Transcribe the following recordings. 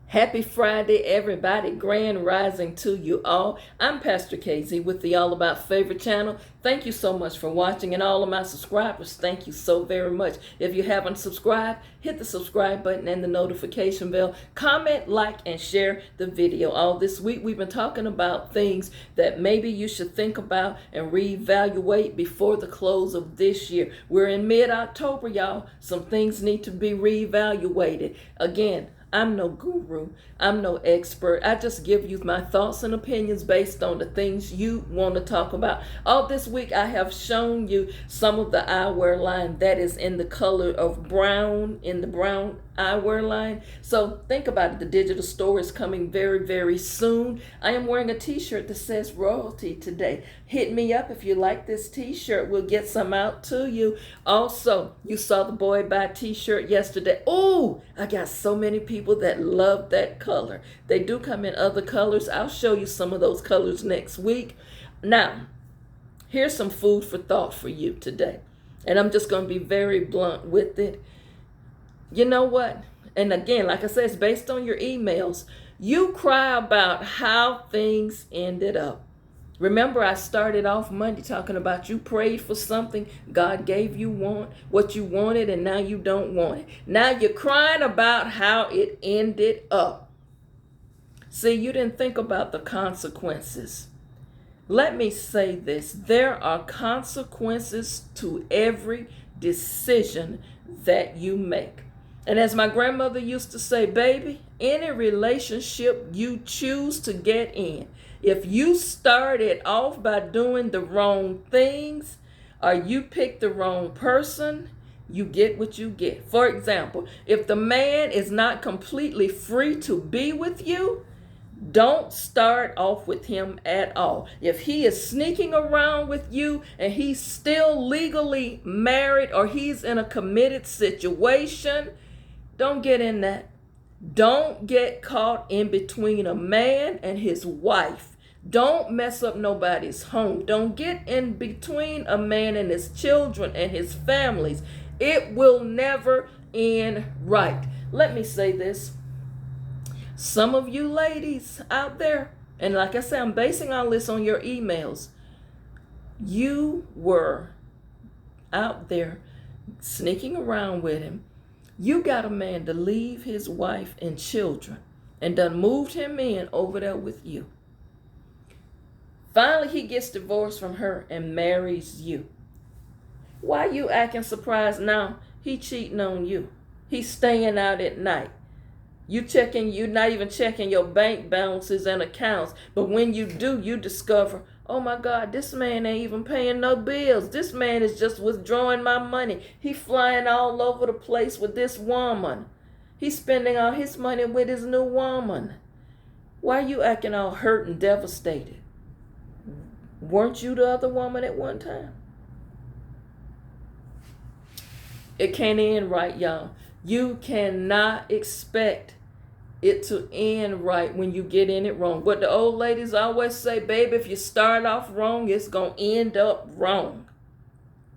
Happy Friday, everybody. Grand rising to you all. I'm Pastor KZ with the All About Favorite channel. Thank you so much for watching, and all of my subscribers, thank you so very much. If you haven't subscribed, hit the subscribe button and the notification bell. Comment, like, and share the video. All this week, we've been talking about things that maybe you should think about and reevaluate before the close of this year. We're in mid-October, y'all. Some things need to be reevaluated. Again, I'm no guru. I'm no expert. I just give you my thoughts and opinions based on the things you want to talk about. All this week, I have shown you some of the eyewear line that is in the color of brown, in the brown eyewear line. So think about it. The digital store is coming very, very soon. I am wearing a t-shirt that says royalty today. Hit me up if you like this t-shirt. We'll get some out to you. Also, you saw the boy buy t-shirt yesterday. Oh, I got so many people that love that color. They do come in other colors. I'll show you some of those colors next week. Now, here's some food for thought for you today. And I'm just going to be very blunt with it. You know what? And again, like I said, it's based on your emails. You cry about how things ended up. Remember, I started off Monday talking about you prayed for something, God gave you what you wanted, and now you don't want it. Now you're crying about how it ended up. See, you didn't think about the consequences. Let me say this. There are consequences to every decision that you make. And as my grandmother used to say, baby, any relationship you choose to get in, if you started off by doing the wrong things or you pick the wrong person, you get what you get. For example, if the man is not completely free to be with you, don't start off with him at all. If he is sneaking around with you and he's still legally married or he's in a committed situation, don't get in that. Don't get caught in between a man and his wife. Don't mess up nobody's home. Don't get in between a man and his children and his families. It will never end right. Let me say this. Some of you ladies out there, and like I said, I'm basing all this on your emails. You were out there sneaking around with him. You got a man to leave his wife and children and done moved him in over there with you. Finally, he gets divorced from her and marries you. Why you acting surprised now? He cheating on you. He's staying out at night. You're not even checking your bank balances and accounts. But when you do, you discover, oh my God, this man ain't even paying no bills. This man is just withdrawing my money. He flying all over the place with this woman. He's spending all his money with his new woman. Why are you acting all hurt and devastated? Weren't you the other woman at one time? It can't end right, y'all. You cannot expect it to end right when you get in it wrong. What the old ladies always say, baby, if you start off wrong, it's going to end up wrong.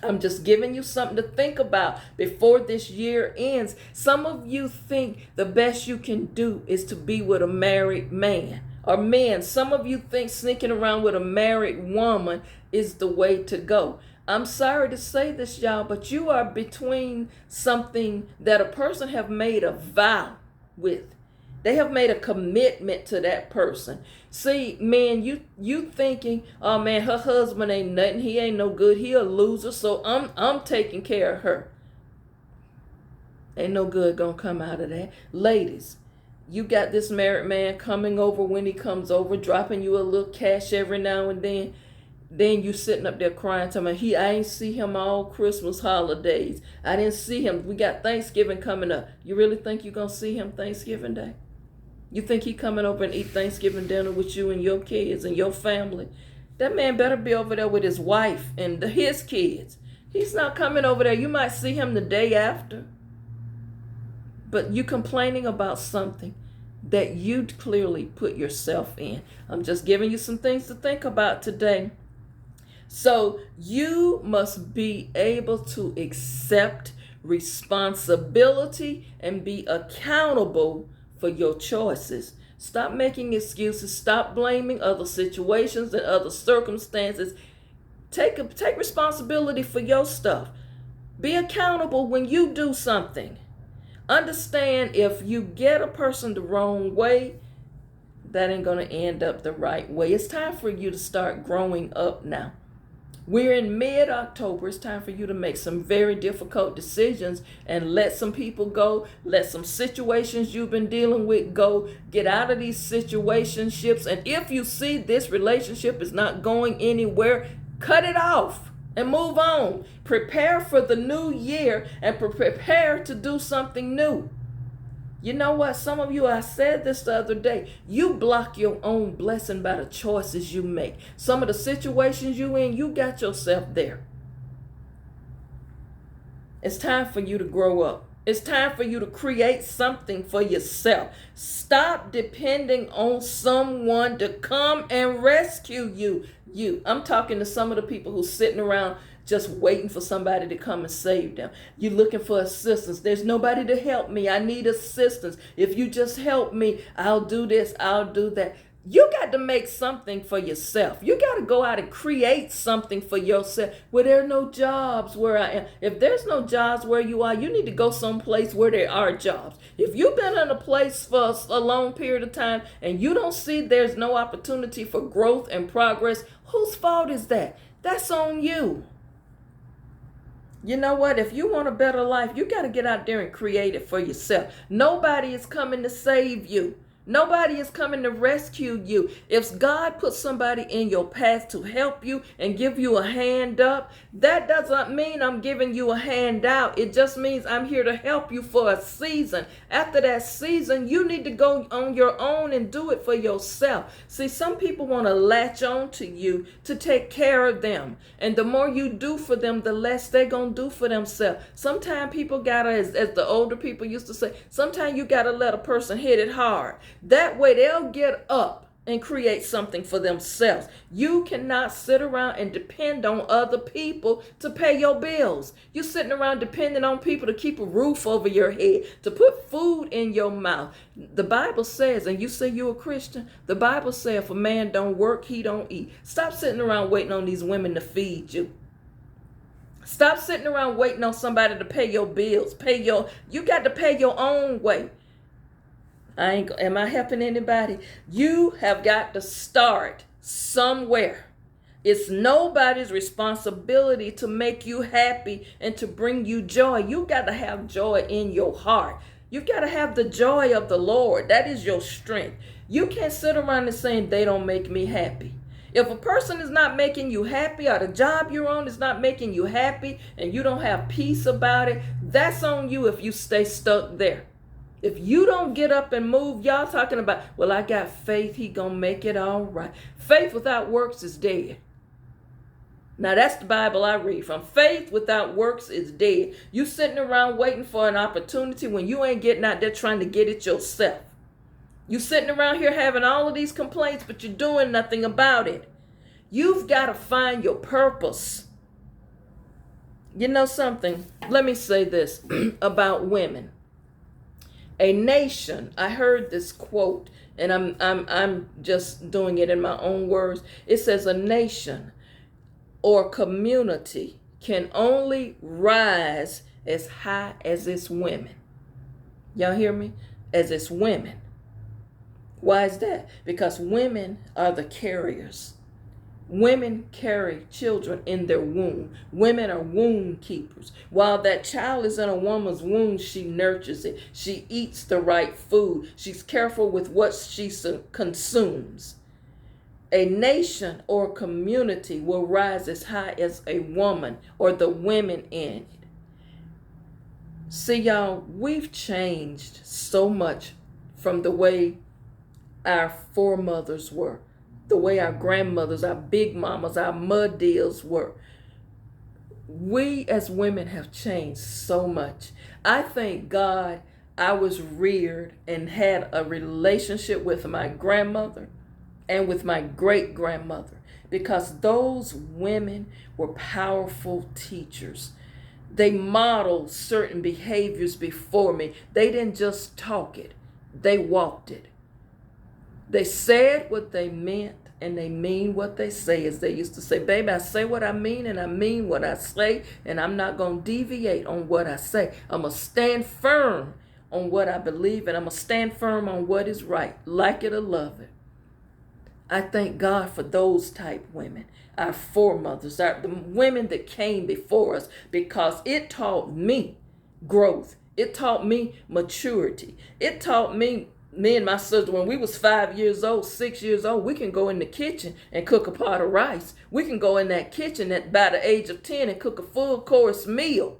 I'm just giving you something to think about before this year ends. Some of you think the best you can do is to be with a married man or men. Some of you think sneaking around with a married woman is the way to go. I'm sorry to say this, y'all, but you are between something that a person have made a vow with. They have made a commitment to that person. See, man, you thinking, oh man, her husband ain't nothing. He ain't no good. He a loser. So I'm taking care of her. Ain't no good gonna come out of that. Ladies, you got this married man coming over when he comes over, dropping you a little cash every now and then. Then you sitting up there crying to me, I ain't see him all Christmas holidays. I didn't see him. We got Thanksgiving coming up. You really think you're gonna see him Thanksgiving Day? You think he coming over and eat Thanksgiving dinner with you and your kids and your family? That man better be over there with his wife and his kids. He's not coming over there. You might see him the day after. But you complaining about something that you clearly put yourself in. I'm just giving you some things to think about today. So you must be able to accept responsibility and be accountable for your choices. Stop making excuses. Stop blaming other situations and other circumstances. Take responsibility for your stuff. Be accountable when you do something. Understand, if you get a person the wrong way, that ain't going to end up the right way. It's time for you to start growing up now. We're in mid-October. It's time for you to make some very difficult decisions and let some people go. Let some situations you've been dealing with go. Get out of these situationships. And if you see this relationship is not going anywhere, cut it off and move on. Prepare for the new year and prepare to do something new. You know what? Some of you, I said this the other day, you block your own blessing by the choices you make. Some of the situations you in, you got yourself there. It's time for you to grow up. It's time for you to create something for yourself. Stop depending on someone to come and rescue you. I'm talking to some of the people who's sitting around just waiting for somebody to come and save them. You're looking for assistance. There's nobody to help me. I need assistance. If you just help me, I'll do this, I'll do that. You got to make something for yourself. You got to go out and create something for yourself. Where there are no jobs where I am. If there's no jobs where you are, you need to go someplace where there are jobs. If you've been in a place for a long period of time and you don't see there's no opportunity for growth and progress, whose fault is that? That's on you. You know what? If you want a better life, you got to get out there and create it for yourself. Nobody is coming to save you. Nobody is coming to rescue you. If God puts somebody in your path to help you and give you a hand up, that does not mean I'm giving you a handout. It just means I'm here to help you for a season. After that season, you need to go on your own and do it for yourself. See, some people want to latch on to you to take care of them. And the more you do for them, the less they're going to do for themselves. Sometimes people got to, as the older people used to say, sometimes you got to let a person hit it hard. That way they'll get up and create something for themselves. You cannot sit around and depend on other people to pay your bills. You're sitting around depending on people to keep a roof over your head, to put food in your mouth. The Bible says, and you say you're a Christian, the Bible says if a man don't work, he don't eat. Stop sitting around waiting on these women to feed you. Stop sitting around waiting on somebody to pay your bills. You got to pay your own way. Am I helping anybody? You have got to start somewhere. It's nobody's responsibility to make you happy and to bring you joy. You got to have joy in your heart. You got to have the joy of the Lord. That is your strength. You can't sit around and saying they don't make me happy. If a person is not making you happy, or the job you're on is not making you happy, and you don't have peace about it, that's on you if you stay stuck there. If you don't get up and move, y'all talking about, well, I got faith, he gonna make it all right. Faith without works is dead. Now that's the Bible I read from. Faith without works is dead. You sitting around waiting for an opportunity when you ain't getting out there trying to get it yourself. You sitting around here having all of these complaints, but you're doing nothing about it. You've got to find your purpose. You know something? Let me say this about women. A nation, I heard this quote, and I'm just doing it in my own words. It says a nation or community can only rise as high as its women. Y'all hear me? As its women. Why is that? Because women are the carriers. Women carry children in their womb. Women are womb keepers. While that child is in a woman's womb, she nurtures it. She eats the right food. She's careful with what she consumes. A nation or community will rise as high as a woman or the women in it. See, y'all, we've changed so much from the way our foremothers were. The way our grandmothers, our big mamas, our mud deals were. We as women have changed so much. I thank God I was reared and had a relationship with my grandmother and with my great grandmother, because those women were powerful teachers. They modeled certain behaviors before me. They didn't just talk it. They walked it. They said what they meant, and they mean what they say. As they used to say, baby, I say what I mean, and I mean what I say, and I'm not going to deviate on what I say. I'm going to stand firm on what I believe, and I'm going to stand firm on what is right, like it or love it. I thank God for those type women, our foremothers, the women that came before us, because it taught me growth. It taught me maturity. It taught me and my sister, when we was 5 years old, 6 years old, we can go in the kitchen and cook a pot of rice. We can go in that kitchen by the age of 10 and cook a full course meal.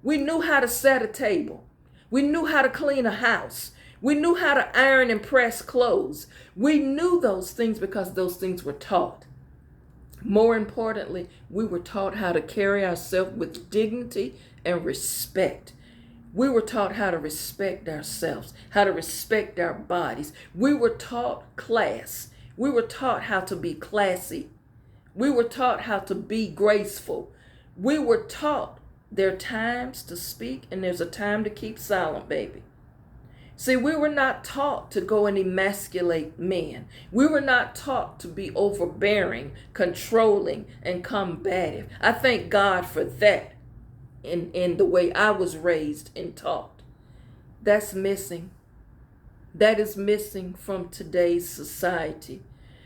We knew how to set a table. We knew how to clean a house. We knew how to iron and press clothes. We knew those things because those things were taught. More importantly, we were taught how to carry ourselves with dignity and respect. We were taught how to respect ourselves, how to respect our bodies. We were taught class. We were taught how to be classy. We were taught how to be graceful. We were taught there are times to speak and there's a time to keep silent, baby. See, we were not taught to go and emasculate men. We were not taught to be overbearing, controlling, and combative. I thank God for that. In the way I was raised and taught. That's missing. That is missing from today's society.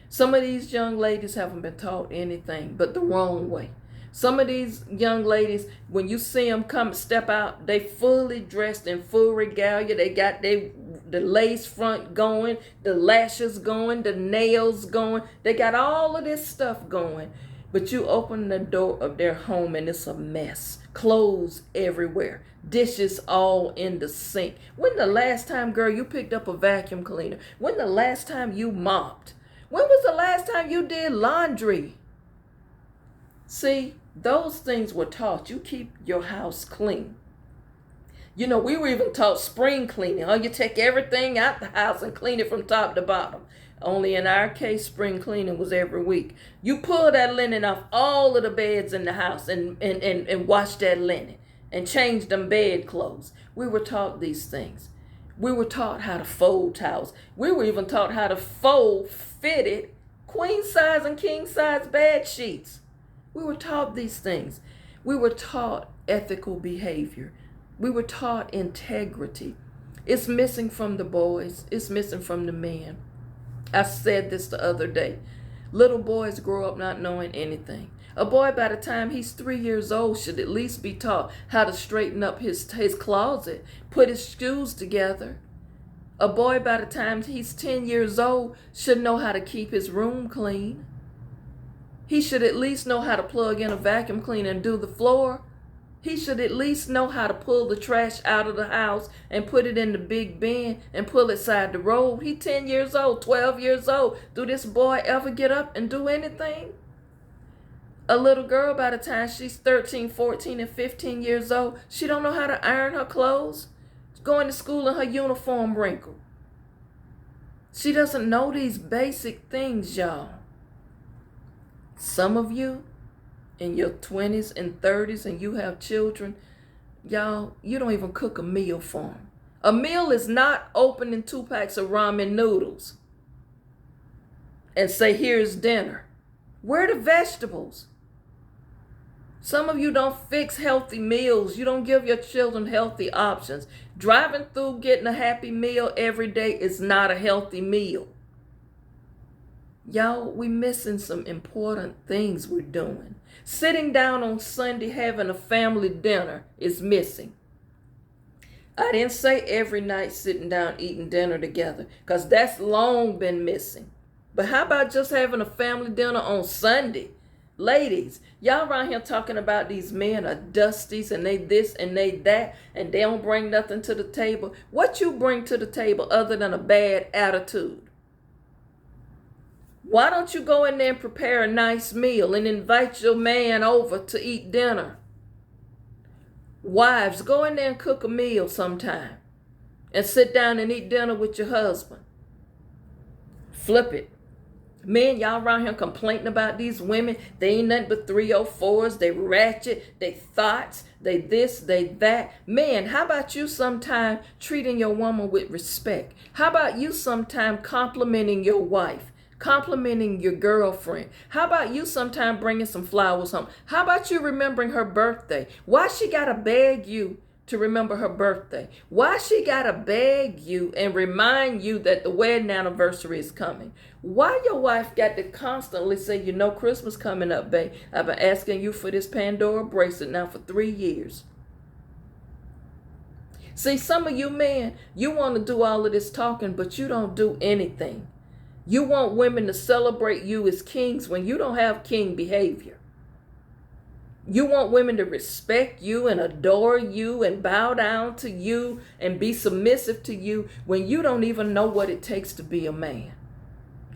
Some of these young ladies haven't been taught anything but the wrong way. Some of these young ladies, when you see them step out, they fully dressed in full regalia. They got the lace front going, the lashes going, the nails going. They got all of this stuff going. But you open the door of their home and it's a mess. Clothes everywhere. Dishes all in the sink. When the last time, girl, you picked up a vacuum cleaner? When the last time you mopped? When was the last time you did laundry? See, those things were taught. You keep your house clean. You know, we were even taught spring cleaning. Oh, you take everything out the house and clean it from top to bottom. Only in our case, spring cleaning was every week. You pull that linen off all of the beds in the house and wash that linen and change them bed clothes. We were taught these things. We were taught how to fold towels. We were even taught how to fold fitted queen size and king size bed sheets. We were taught these things. We were taught ethical behavior. We were taught integrity. It's missing from the boys. It's missing from the men. I said this the other day. Little boys grow up not knowing anything. A boy, by the time he's 3 years old, should at least be taught how to straighten up his closet, put his shoes together. A boy, by the time he's 10 years old, should know how to keep his room clean. He should at least know how to plug in a vacuum cleaner and do the floor. He should at least know how to pull the trash out of the house and put it in the big bin and pull it side the road. He's 10 years old, 12 years old. Do this boy ever get up and do anything? A little girl, by the time she's 13, 14, and 15 years old, she don't know how to iron her clothes. She's going to school in her uniform wrinkled. She doesn't know these basic things, y'all. Some of you in your 20s and 30s and you have children, y'all, you don't even cook a meal for them. A meal is not opening 2 packs of ramen noodles and say, here's dinner. Where are the vegetables? Some of you don't fix healthy meals. You don't give your children healthy options. Driving through getting a Happy Meal every day is not a healthy meal. Y'all, we missing some important things we're doing. Sitting down on Sunday having a family dinner is missing. I didn't say every night sitting down eating dinner together, because that's long been missing. But how about just having a family dinner on Sunday? Ladies, y'all around here talking about these men are dusties and they this and they that and they don't bring nothing to the table. What you bring to the table other than a bad attitude? Why don't you go in there and prepare a nice meal and invite your man over to eat dinner? Wives, go in there and cook a meal sometime and sit down and eat dinner with your husband. Flip it. Men, y'all around here complaining about these women. They ain't nothing but 304s. They ratchet. They thoughts. They this, they that. Man, how about you sometime treating your woman with respect? How about you sometime complimenting your wife? Complimenting your girlfriend? How about you sometime bringing some flowers home? How about you remembering her birthday? Why she gotta beg you to remember her birthday? Why she gotta beg you and remind you that the wedding anniversary is coming? Why your wife got to constantly say, you know, Christmas coming up, babe. I've been asking you for this Pandora bracelet now for 3 years. See, some of you men, you want to do all of this talking, but you don't do anything. You want women to celebrate you as kings when you don't have king behavior. You want women to respect you and adore you and bow down to you and be submissive to you when you don't even know what it takes to be a man.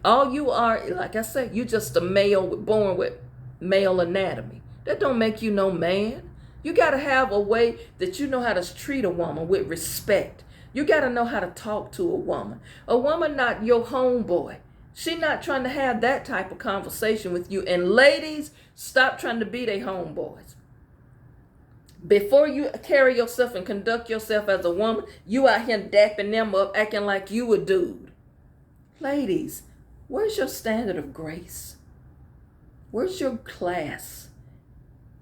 All you are, like I said, you just a male born with male anatomy. That don't make you no man. You got to have a way that you know how to treat a woman with respect. You got to know how to talk to a woman. A woman not your homeboy. She not trying to have that type of conversation with you. And ladies, stop trying to be their homeboys. Before you carry yourself and conduct yourself as a woman, you out here dapping them up, acting like you a dude. Ladies, where's your standard of grace? Where's your class?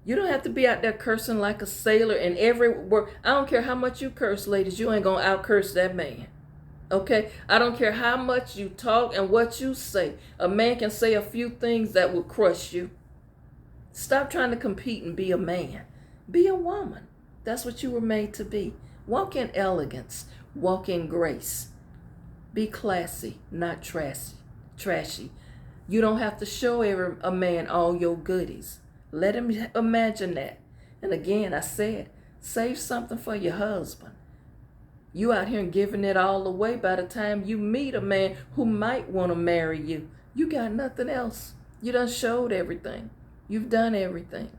You don't have to be out there cursing like a sailor in every word. I don't care how much you curse, ladies. You ain't going to out-curse that man. Okay? I don't care how much you talk and what you say. A man can say a few things that will crush you. Stop trying to compete and be a man. Be a woman. That's what you were made to be. Walk in elegance. Walk in grace. Be classy, not trashy. You don't have to show a man all your goodies. Let him imagine that. And again, I said, save something for your husband. You out here giving it all away. By the time you meet a man who might want to marry you, you got nothing else. You done showed everything. You've done everything.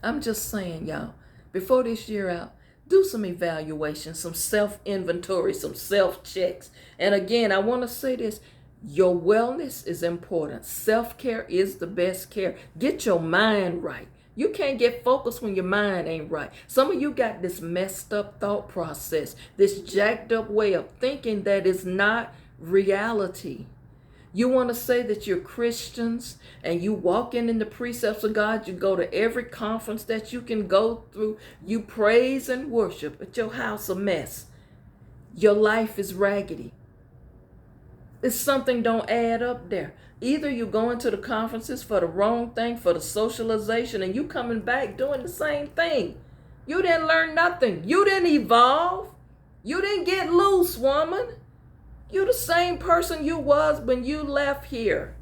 I'm just saying, y'all, before this year out, do some evaluation, some self-inventory, some self-checks. And again, I want to say this. Your wellness is important. Self-care is the best care. Get your mind right. You can't get focused when your mind ain't right. Some of you got this messed up thought process, this jacked up way of thinking that is not reality. You want to say that you're Christians and you walk in the precepts of God. You go to every conference that you can go through. You praise and worship, but your house a mess. Your life is raggedy. It's something don't add up there. Either you going to the conferences for the wrong thing, for the socialization, and you coming back doing the same thing. You didn't learn nothing. You didn't evolve. You didn't get loose, woman. You the same person you was when you left here.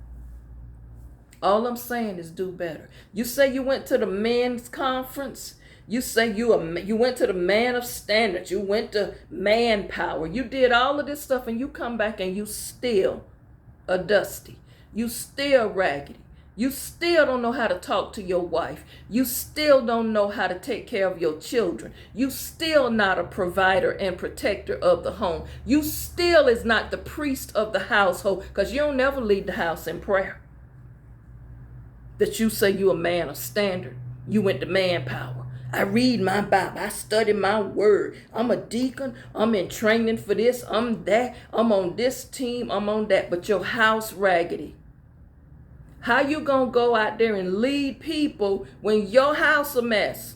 All I'm saying is do better. You say you went to the men's conference. You say you went to the man of standards. You went to manpower. You did all of this stuff and you come back and you still a dusty. You still raggedy. You still don't know how to talk to your wife. You still don't know how to take care of your children. You still not a provider and protector of the home. You still is not the priest of the household because you don't never leave the house in prayer. That you say you a man of standard. You went to manpower. I read my Bible. I study my word. I'm a deacon. I'm in training for this. I'm that. I'm on this team. I'm on that. But your house raggedy. How you gonna go out there and lead people when your house a mess?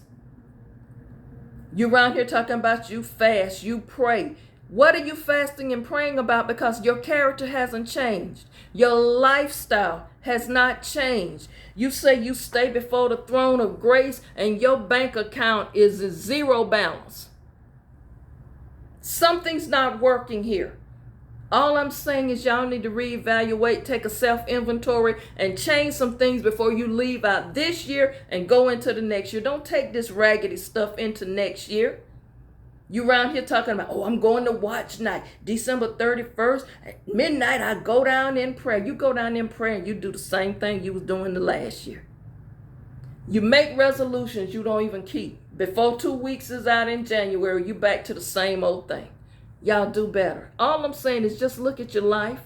You around here talking about you fast, you pray. What are you fasting and praying about? Because your character hasn't changed. Your lifestyle has not changed. You say you stay before the throne of grace and your bank account is a zero balance. Something's not working here. All I'm saying is y'all need to reevaluate, take a self-inventory, and change some things before you leave out this year and go into the next year. Don't take this raggedy stuff into next year. You around here talking about, oh, I'm going to watch night. December 31st, at midnight, I go down in prayer. You go down in prayer and you do the same thing you was doing the last year. You make resolutions you don't even keep. Before 2 weeks is out in January, you back to the same old thing. Y'all do better. All I'm saying is just look at your life.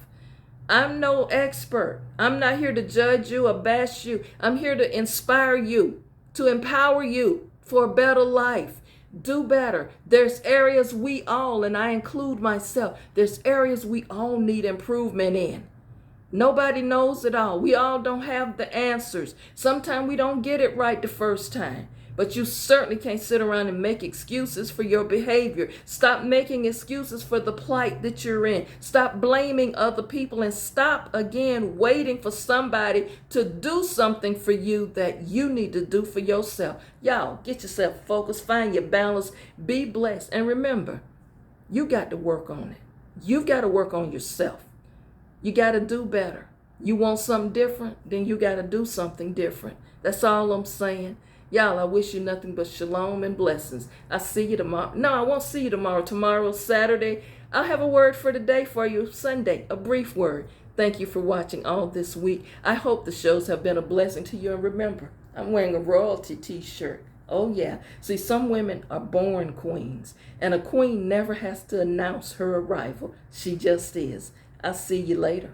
I'm no expert. I'm not here to judge you or bash you. I'm here to inspire you, to empower you for a better life. Do better. There's areas we all, and I include myself, there's areas we all need improvement in. Nobody knows it all. We all don't have the answers. Sometimes we don't get it right the first time. But you certainly can't sit around and make excuses for your behavior. Stop making excuses for the plight that you're in. Stop blaming other people and stop again waiting for somebody to do something for you that you need to do for yourself. Y'all, get yourself focused, find your balance, be blessed. And remember, you got to work on it. You've got to work on yourself. You got to do better. You want something different, then you got to do something different. That's all I'm saying. Y'all, I wish you nothing but shalom and blessings. I'll see you tomorrow. No, I won't see you tomorrow. Tomorrow's Saturday. I'll have a word for today for you. Sunday, a brief word. Thank you for watching all this week. I hope the shows have been a blessing to you. And remember, I'm wearing a royalty t-shirt. Oh, yeah. See, some women are born queens. And a queen never has to announce her arrival. She just is. I'll see you later.